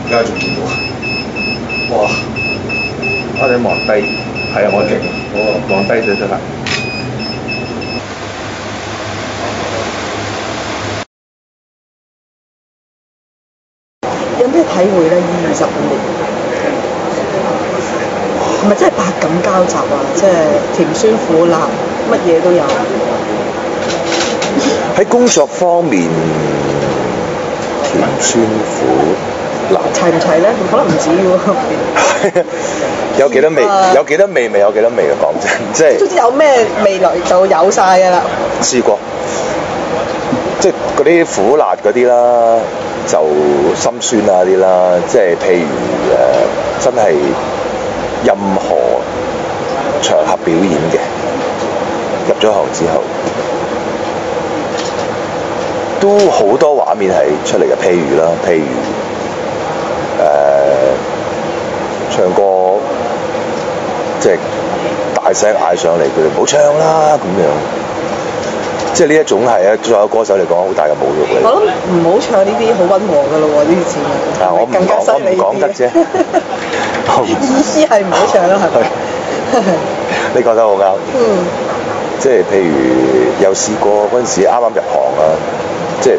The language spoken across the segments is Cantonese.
而家仲見到。哇！我哋望低，係啊，我哋望低咗得啦。有咩體會咧？呢25年係咪真係百感交集啊？即係甜酸苦辣，乜嘢都有。喺工作方面，甜酸苦辣齊唔齊咧？可能唔止喎。有幾多味？有幾多味咪有幾多味嘅，講真，即係。總之有咩味來就有晒㗎啦。試過，即係嗰啲苦辣嗰啲啦，就心酸啊啲啦，即係譬如真係任何場合表演嘅，入咗行之後，都好多畫面係出嚟嘅。譬如唱歌，即係大聲嗌上嚟，佢哋唔好唱啦咁樣。即係呢一種係作為歌手嚟講好大嘅侮辱嚟。我諗唔好唱呢啲好溫和㗎咯喎，呢啲詞我唔講得啫。意思係唔好唱啦，係咪？你覺得好啱。即係譬如有試過嗰陣時啱啱入行啊，即係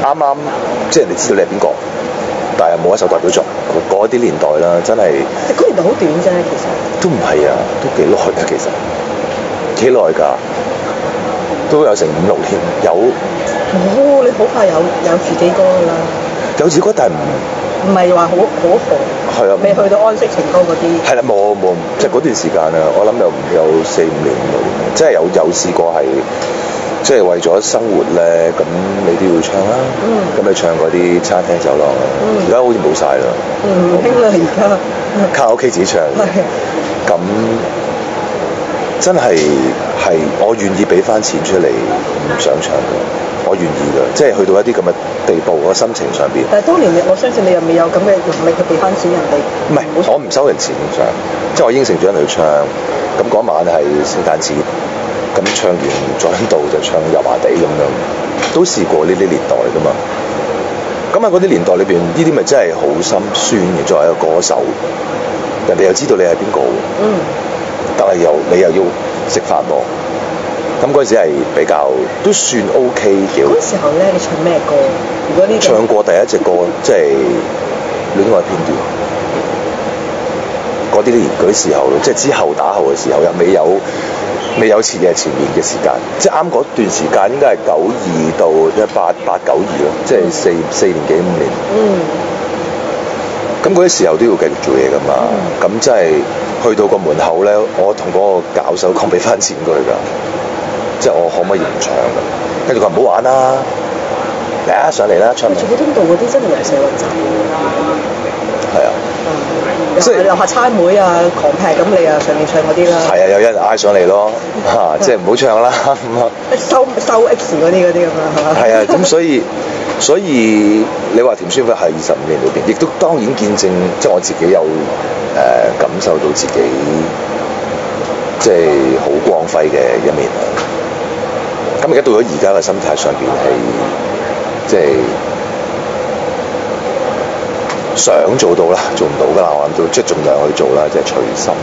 啱即係你知道你係邊個，但係冇一首代表作。嗰啲年代啦，真係。嗰年代好短啫，其實。都唔係啊，都幾耐㗎，其實。幾耐㗎？都有成5、6年有。哦，你好快有自己歌㗎啦。有自己歌，但係唔係話好紅。係啊。未去到安息情歌嗰啲。係啦，冇，即係嗰段時間啊，我諗有4、5年，即係有試過係。即係為咗生活咧，咁你都要唱啦。咁你唱嗰啲餐廳酒廊啦，而家好似冇晒啦。唔興啦，而家。卡拉 OK 自己唱。咁真係我願意俾翻錢出嚟，唔想唱嘅，我願意㗎。即係去到一啲咁嘅地步，個心情上邊。但係當年我相信你又未有咁嘅能力去俾翻錢人哋。唔係，我唔收人錢唱，即係我應承咗人去唱。咁嗰晚係聖誕節。咁唱完再喺度就唱油麻地咁樣，都試過呢啲年代㗎嘛。咁喺嗰啲年代裏邊，呢啲咪真係好心酸嘅。作為一個歌手，人哋又知道你係邊個，但係你又要食飯喎。咁嗰陣時係比較都算 OK 嘅。嗰時候咧，你唱咩歌？如果呢唱過第一隻歌，即係戀愛片段。嗰啲時候，即係之後打後嘅時候，又未有前面嘅時間，即係啱嗰段時間應該係92到1892咯，即係4年幾5年。咁嗰啲時候都要繼續做嘢㗎嘛。咁即係去到個門口咧，我同嗰個搞手講俾翻錢佢㗎，即係我可唔可以唔唱㗎？跟住佢話唔好玩啦，嚟啊上嚟啦唱。住普通道嗰啲真係人蛇混雜。係啊。即係樓下差妹啊，狂劈咁你啊上面唱嗰啲啦。係啊，有人嗌上嚟咯，即係唔好唱啦咁啊。收 X 嗰啲咁啊，係嘛？係啊，咁所以你話甜酸苦係25年裏邊，亦都當然見證，即係我自己有感受到自己即係好光輝嘅一面啦。咁而家到咗而家嘅心態上邊係即係。想做到啦，做唔到㗎啦，我諗到即係盡量去做啦，即係隨心。